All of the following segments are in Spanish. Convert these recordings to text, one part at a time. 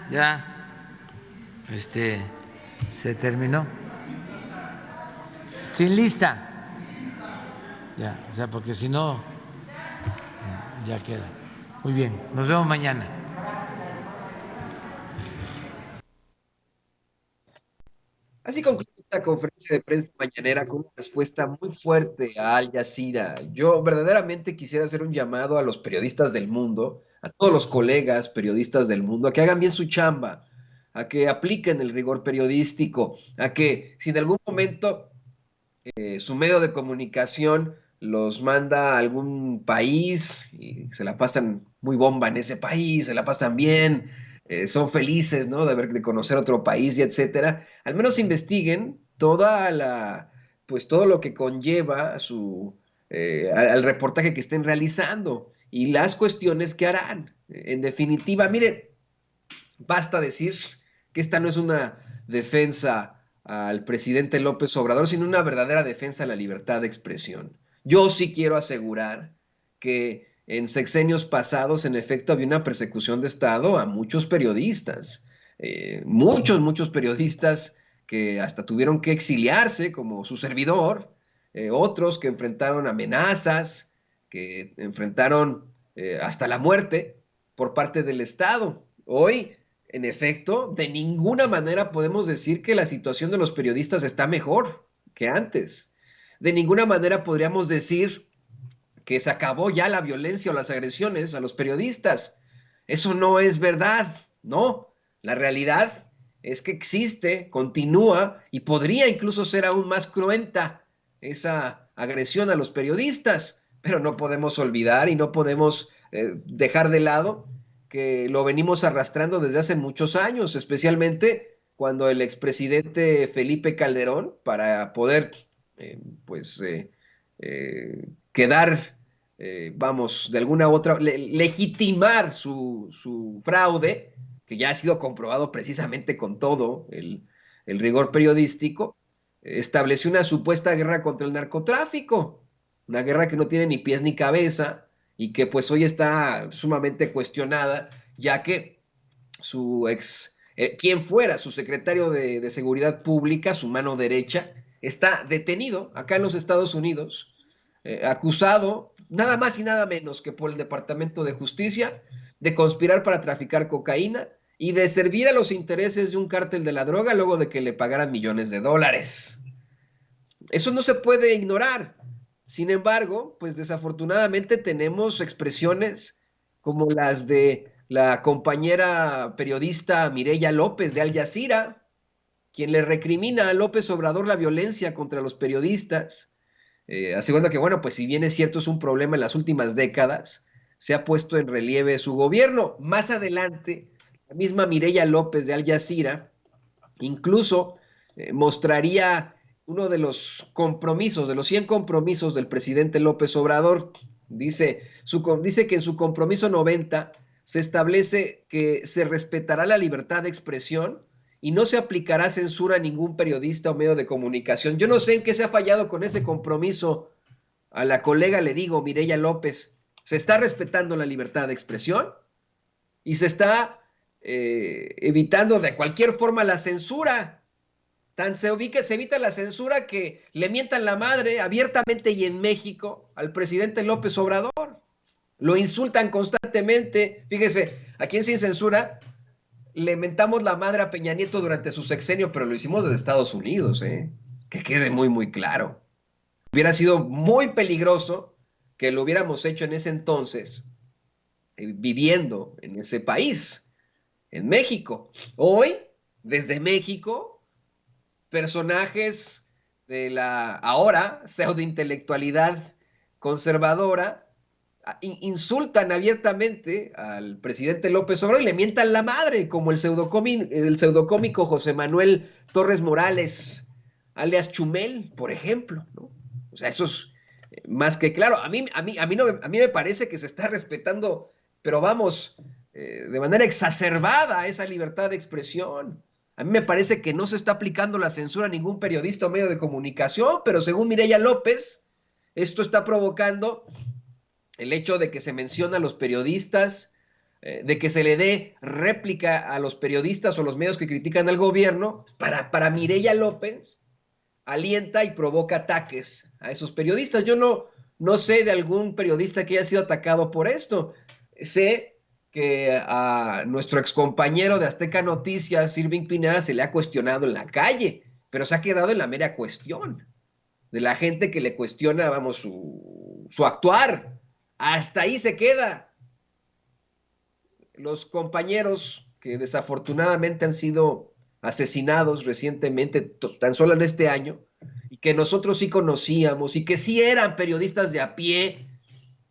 Ya, se terminó. Sin lista. Ya, o sea, porque si no, ya queda. Muy bien, nos vemos mañana. Así concluye esta conferencia de prensa mañanera con una respuesta muy fuerte a Al Jazeera. Yo verdaderamente quisiera hacer un llamado a los periodistas del mundo, a todos los colegas periodistas del mundo, a que hagan bien su chamba, a que apliquen el rigor periodístico, a que si en algún momento su medio de comunicación los manda a algún país y se la pasan muy bomba en ese país, se la pasan bien, son felices, ¿no? De conocer otro país y etcétera. Al menos investiguen pues todo lo que conlleva al reportaje que estén realizando y las cuestiones que harán. En definitiva, miren, basta decir que esta no es una defensa al presidente López Obrador, sino una verdadera defensa a la libertad de expresión. Yo sí quiero asegurar que en sexenios pasados, en efecto, había una persecución de Estado a muchos periodistas, muchos periodistas que hasta tuvieron que exiliarse, como su servidor, otros que enfrentaron amenazas, que enfrentaron hasta la muerte por parte del Estado. Hoy en efecto, de ninguna manera podemos decir que la situación de los periodistas está mejor que antes. De ninguna manera podríamos decir que se acabó ya la violencia o las agresiones a los periodistas. Eso no es verdad, no. La realidad es que existe, continúa y podría incluso ser aún más cruenta esa agresión a los periodistas, pero no podemos olvidar y no podemos dejar de lado que lo venimos arrastrando desde hace muchos años, especialmente cuando el expresidente Felipe Calderón, para poder pues quedar, vamos, de alguna u otra, legitimar su fraude, que ya ha sido comprobado precisamente con todo el rigor periodístico, estableció una supuesta guerra contra el narcotráfico, una guerra que no tiene ni pies ni cabeza y que pues hoy está sumamente cuestionada, ya que quien fuera su secretario de Seguridad Pública, su mano derecha, está detenido acá en los Estados Unidos, acusado nada más y nada menos que por el Departamento de Justicia de conspirar para traficar cocaína y de servir a los intereses de un cártel de la droga luego de que le pagaran millones de dólares. Eso no se puede ignorar. Sin embargo, pues desafortunadamente tenemos expresiones como las de la compañera periodista Mireya López de Al Jazeera, quien le recrimina a López Obrador la violencia contra los periodistas, asegurando que, bueno, pues si bien es cierto es un problema en las últimas décadas, se ha puesto en relieve su gobierno. Más adelante, la misma Mireya López de Al Jazeera incluso mostraría uno de los compromisos, de los 100 compromisos del presidente López Obrador. Dice que en su compromiso 90 se establece que se respetará la libertad de expresión y no se aplicará censura a ningún periodista o medio de comunicación. Yo no sé en qué se ha fallado con ese compromiso. A la colega le digo, Mireya López, ¿se está respetando la libertad de expresión? Y se está evitando de cualquier forma la censura. Se evita la censura que le mientan la madre abiertamente y en México al presidente López Obrador. Lo insultan constantemente. Fíjese, aquí en Sin Censura le mentamos la madre a Peña Nieto durante su sexenio, pero lo hicimos desde Estados Unidos, ¿eh? Que quede muy, muy claro. Hubiera sido muy peligroso que lo hubiéramos hecho en ese entonces, viviendo en ese país, en México. Hoy, desde México, personajes de la ahora pseudointelectualidad conservadora insultan abiertamente al presidente López Obrador y le mientan la madre, como el pseudocómico José Manuel Torres Morales, alias Chumel, por ejemplo, ¿no? O sea, eso es más que claro. A mí me parece que se está respetando, pero vamos, de manera exacerbada esa libertad de expresión. A mí me parece que no se está aplicando la censura a ningún periodista o medio de comunicación, pero según Mireya López, esto está provocando el hecho de que se menciona a los periodistas, de que se le dé réplica a los periodistas o los medios que critican al gobierno, para Mireya López, alienta y provoca ataques a esos periodistas. Yo no sé de algún periodista que haya sido atacado por esto. Sé que a nuestro excompañero de Azteca Noticias, Irving Pineda, se le ha cuestionado en la calle, pero se ha quedado en la mera cuestión de la gente que le cuestiona, vamos, su actuar. Hasta ahí se queda. Los compañeros que desafortunadamente han sido asesinados recientemente, tan solo en este año, y que nosotros sí conocíamos y que sí eran periodistas de a pie,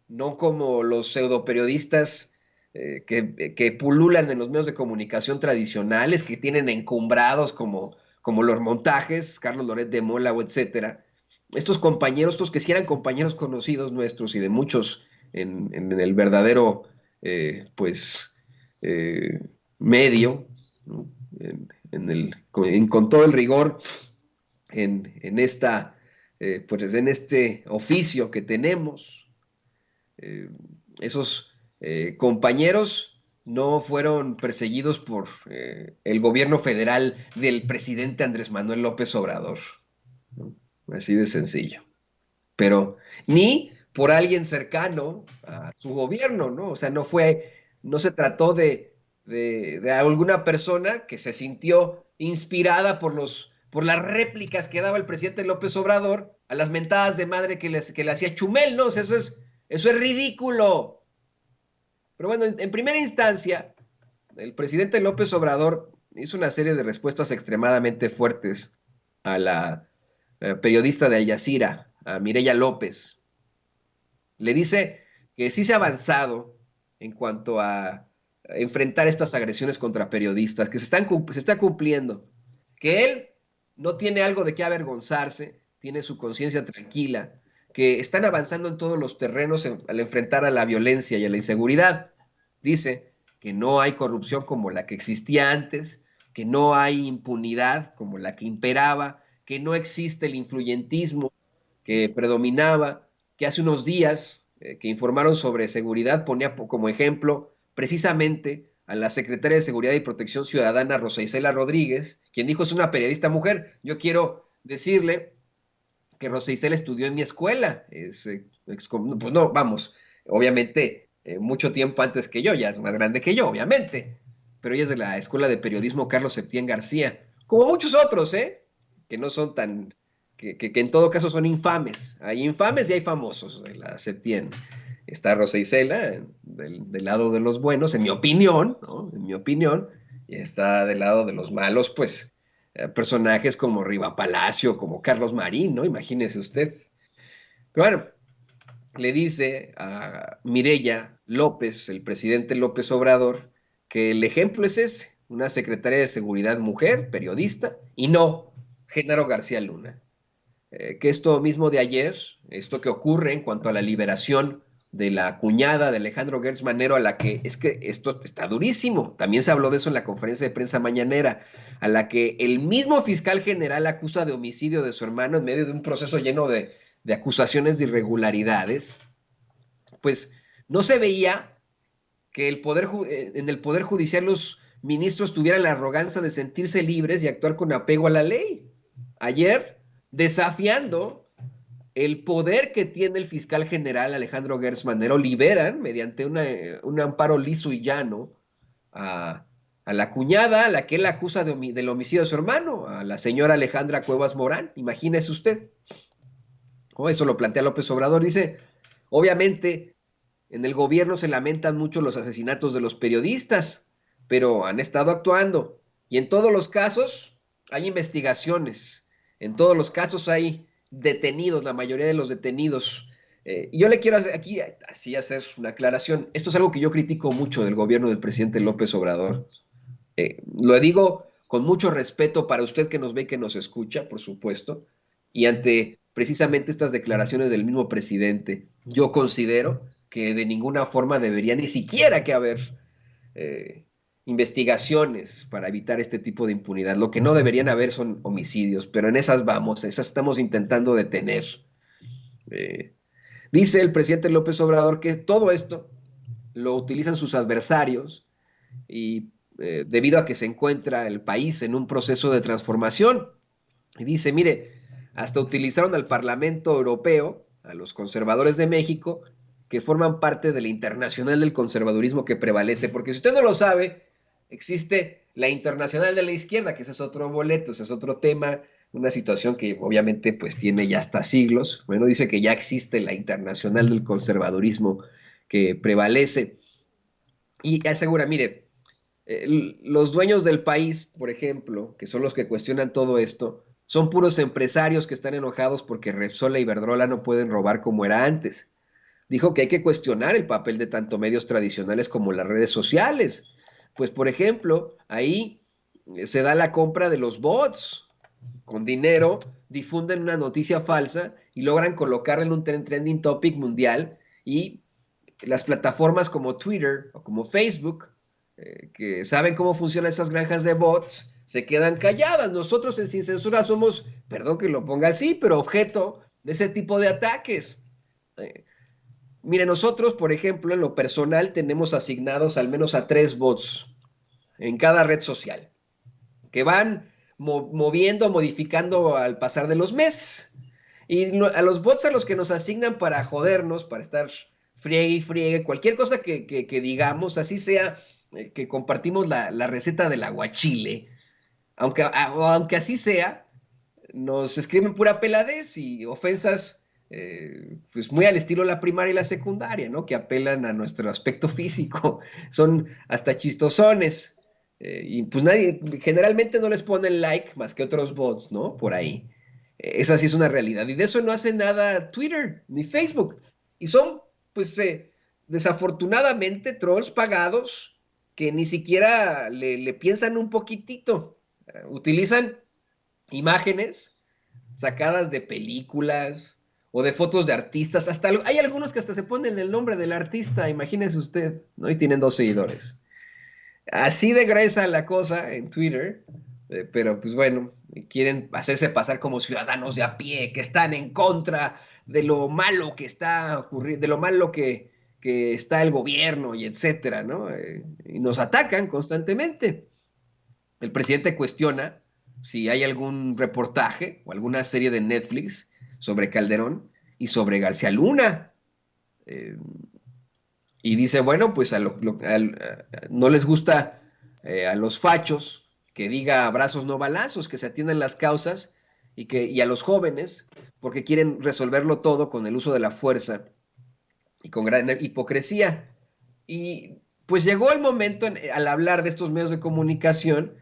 no como los pseudoperiodistas que pululan en los medios de comunicación tradicionales, que tienen encumbrados como los montajes, Carlos Loret de Mola o etcétera. Estos compañeros, estos que sí eran compañeros conocidos nuestros y de muchos en el verdadero, pues, medio, ¿no? Con todo el rigor esta, pues en este oficio que tenemos. Eh, esos compañeros no fueron perseguidos por el gobierno federal del presidente Andrés Manuel López Obrador, ¿no? Así de sencillo. Pero ni por alguien cercano a su gobierno, ¿no? O sea, no se trató de alguna persona que se sintió inspirada por las réplicas que daba el presidente López Obrador a las mentadas de madre que le hacía Chumel, ¿no? O sea, eso es ridículo. Pero bueno, en primera instancia, el presidente López Obrador hizo una serie de respuestas extremadamente fuertes a la periodista de Al Jazeera, a Mireya López. Le dice que sí se ha avanzado en cuanto a enfrentar estas agresiones contra periodistas, que se está cumpliendo, que él no tiene algo de qué avergonzarse, tiene su conciencia tranquila, que están avanzando en todos los terrenos al enfrentar a la violencia y a la inseguridad. Dice que no hay corrupción como la que existía antes, que no hay impunidad como la que imperaba, que no existe el influyentismo que predominaba, que hace unos días que informaron sobre seguridad ponía como ejemplo precisamente a la secretaria de Seguridad y Protección Ciudadana, Rosa Isela Rodríguez, quien dijo es una periodista mujer. Yo quiero decirle que Rosa Isela estudió en mi escuela, pues no, vamos, obviamente mucho tiempo antes que yo, ya es más grande que yo, obviamente, pero ella es de la Escuela de Periodismo Carlos Septién García, como muchos otros, que no son tan, que en todo caso son infames. Hay infames y hay famosos de la Septién. Está Rosa Isela del lado de los buenos, en mi opinión, ¿no? En mi opinión, y está del lado de los malos, pues personajes como Riva Palacio, como Carlos Marín, ¿no? Imagínese usted. Pero bueno, le dice a Mireya López, el presidente López Obrador, que el ejemplo es ese, una secretaria de seguridad mujer, periodista, y no Genaro García Luna. Que esto mismo de ayer, esto que ocurre en cuanto a la liberación de la cuñada de Alejandro Gertz Manero, a la que es que esto está durísimo, también se habló de eso en la conferencia de prensa mañanera, a la que el mismo fiscal general acusa de homicidio de su hermano en medio de un proceso lleno de acusaciones de irregularidades, pues no se veía que en el Poder Judicial los ministros tuvieran la arrogancia de sentirse libres y actuar con apego a la ley. Ayer, desafiando el poder que tiene el fiscal general Alejandro Gertz Manero, liberan mediante un amparo liso y llano a la cuñada, a la que él acusa del homicidio de su hermano, a la señora Alejandra Cuevas Morán. Imagínese usted. Oh, eso lo plantea López Obrador. Dice, obviamente, en el gobierno se lamentan mucho los asesinatos de los periodistas, pero han estado actuando. Y en todos los casos hay investigaciones. En todos los casos hay detenidos, la mayoría de los detenidos. Y yo le quiero aquí así hacer una aclaración. Esto es algo que yo critico mucho del gobierno del presidente López Obrador. Lo digo con mucho respeto para usted que nos ve y que nos escucha, por supuesto, y ante precisamente estas declaraciones del mismo presidente, yo considero que de ninguna forma debería ni siquiera que haber eh, investigaciones para evitar este tipo de impunidad. Lo que no deberían haber son homicidios, pero en esas vamos, esas estamos intentando detener. Eh, Dice el presidente López Obrador que todo esto lo utilizan sus adversarios y debido a que se encuentra el país en un proceso de transformación. Y dice, mire, hasta utilizaron al Parlamento Europeo, a los conservadores de México, que forman parte de la internacional del conservadurismo que prevalece, porque si usted no lo sabe, existe la internacional de la izquierda, que ese es otro boleto, ese es otro tema, una situación que obviamente pues tiene ya hasta siglos. Bueno, dice que ya existe la internacional del conservadurismo que prevalece y asegura, mire, los dueños del país, por ejemplo, que son los que cuestionan todo esto, son puros empresarios que están enojados porque Repsol e Iberdrola no pueden robar como era antes. Dijo que hay que cuestionar el papel de tanto medios tradicionales como las redes sociales. Pues, por ejemplo, ahí se da la compra de los bots. Con dinero difunden una noticia falsa y logran colocarla en un trending topic mundial y las plataformas como Twitter o como Facebook, que saben cómo funcionan esas granjas de bots, se quedan calladas. Nosotros en Sin Censura somos, perdón que lo ponga así, pero objeto de ese tipo de ataques. Eh, Mire, nosotros, por ejemplo, en lo personal, tenemos asignados al menos a 3 bots en cada red social, que van moviendo, modificando al pasar de los meses. Y a los bots a los que nos asignan para jodernos, para estar friegue y friegue, cualquier cosa que digamos, así sea que compartimos la receta del aguachile, aunque así sea, nos escriben pura peladez y ofensas, pues muy al estilo la primaria y la secundaria, ¿no? Que apelan a nuestro aspecto físico, son hasta chistosones. Y pues nadie, generalmente no les ponen like más que otros bots, ¿no? Por ahí. Esa sí es una realidad. Y de eso no hace nada Twitter ni Facebook. Y son, pues, desafortunadamente, trolls pagados que ni siquiera le piensan un poquitito. Utilizan imágenes sacadas de películas o de fotos de artistas. Hasta hay algunos que hasta se ponen el nombre del artista, imagínese usted, ¿no? Y tienen 2 seguidores. Así de gruesa la cosa en Twitter, pero pues bueno, quieren hacerse pasar como ciudadanos de a pie, que están en contra de lo malo que está ocurriendo, de lo malo que está el gobierno y etcétera, ¿no? Y nos atacan constantemente. El presidente cuestiona si hay algún reportaje o alguna serie de Netflix sobre Calderón y sobre García Luna. Eh, y dice, bueno, pues no les gusta a los fachos que diga abrazos no balazos, que se atiendan las causas y a los jóvenes, porque quieren resolverlo todo con el uso de la fuerza y con gran hipocresía. Y pues llegó el momento, al hablar de estos medios de comunicación,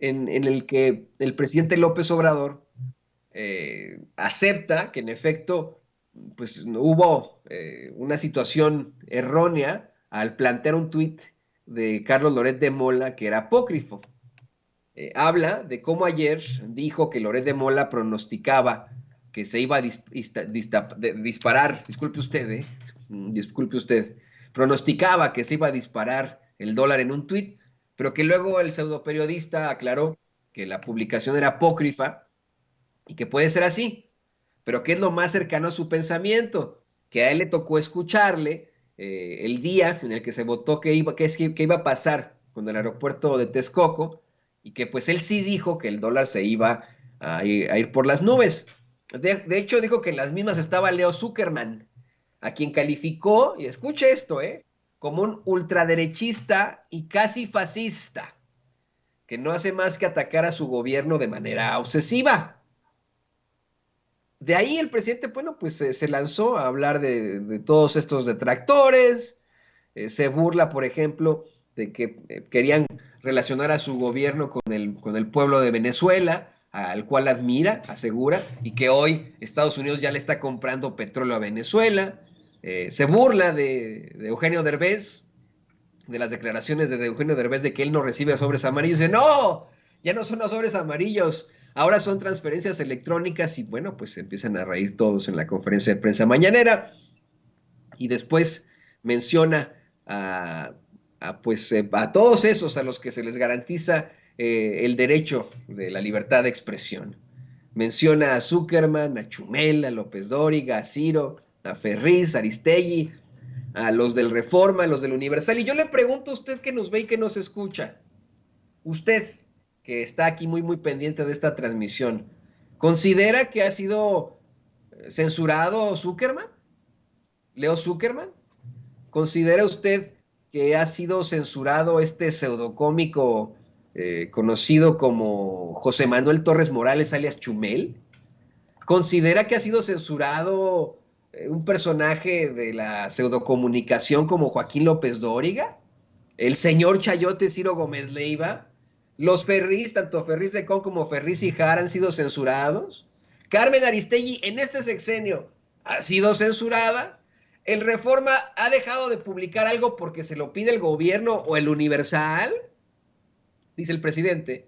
en el que el presidente López Obrador acepta que en efecto pues hubo una situación errónea al plantear un tuit de Carlos Loret de Mola que era apócrifo. Habla de cómo ayer dijo que Loret de Mola pronosticaba que se iba a disparar, disculpe usted, pronosticaba que se iba a disparar el dólar en un tuit, pero que luego el pseudoperiodista aclaró que la publicación era apócrifa y que puede ser así, pero que es lo más cercano a su pensamiento, que a él le tocó escucharle el día en el que se votó que iba a pasar con el aeropuerto de Texcoco y que pues él sí dijo que el dólar se iba a ir por las nubes. De hecho, dijo que en las mismas estaba Leo Zuckerman, a quien calificó, y escuche esto, como un ultraderechista y casi fascista, que no hace más que atacar a su gobierno de manera obsesiva. De ahí el presidente, bueno, pues se lanzó a hablar de todos estos detractores, se burla, por ejemplo, de que querían relacionar a su gobierno con el pueblo de Venezuela, al cual admira, asegura, y que hoy Estados Unidos ya le está comprando petróleo a Venezuela. Se burla de Eugenio Derbez, de las declaraciones de Eugenio Derbez de que él no recibe sobres amarillos. Dice, no, ya no son los sobres amarillos, ahora son transferencias electrónicas y bueno, pues se empiezan a reír todos en la conferencia de prensa mañanera y después menciona a todos esos a los que se les garantiza el derecho de la libertad de expresión. Menciona a Zuckerman, a Chumel, a López Dóriga, a Ciro, a Ferriz, a Aristegui, a los del Reforma, a los del Universal. Y yo le pregunto a usted que nos ve y que nos escucha, usted que está aquí muy, muy pendiente de esta transmisión, ¿considera que ha sido censurado Zuckerman? ¿Leo Zuckerman? ¿Considera usted que ha sido censurado este pseudocómico conocido como José Manuel Torres Morales, alias Chumel? ¿Considera que ha sido censurado un personaje de la pseudocomunicación como Joaquín López Dóriga? ¿El señor Chayote Ciro Gómez Leiva? ¿Los Ferrís, tanto Ferrís de Con como Ferrís y Jara, han sido censurados? ¿Carmen Aristegui en este sexenio ha sido censurada? ¿El Reforma ha dejado de publicar algo porque se lo pide el gobierno o el Universal? Dice el presidente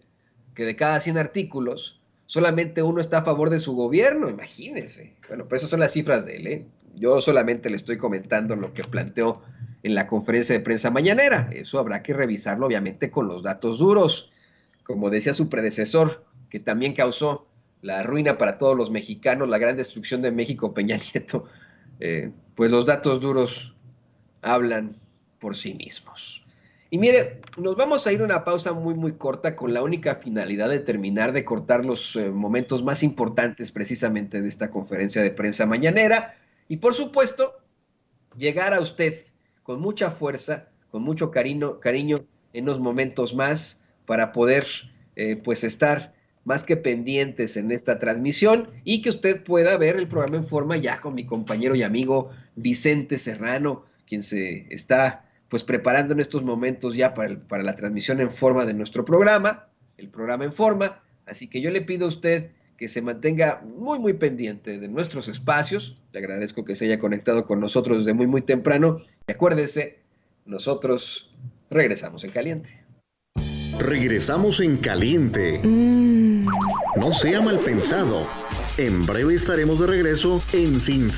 que de cada 100 artículos solamente uno está a favor de su gobierno, imagínense. Bueno, pero esas son las cifras de él, ¿eh? Yo solamente le estoy comentando lo que planteó en la conferencia de prensa mañanera. Eso habrá que revisarlo, obviamente, con los datos duros. Como decía su predecesor, que también causó la ruina para todos los mexicanos, la gran destrucción de México, Peña Nieto, pues los datos duros hablan por sí mismos. Y mire, nos vamos a ir a una pausa muy, muy corta con la única finalidad de terminar de cortar los momentos más importantes precisamente de esta conferencia de prensa mañanera y, por supuesto, llegar a usted con mucha fuerza, con mucho cariño en los momentos más para poder, pues, estar más que pendientes en esta transmisión y que usted pueda ver el programa en forma ya con mi compañero y amigo Vicente Serrano, quien se está pues preparando en estos momentos ya para la transmisión en forma de nuestro programa, el programa en forma. Así que yo le pido a usted que se mantenga muy, muy pendiente de nuestros espacios. Le agradezco que se haya conectado con nosotros desde muy, muy temprano. Y acuérdese, nosotros regresamos en caliente. Regresamos en caliente. No sea mal pensado. En breve estaremos de regreso en Sin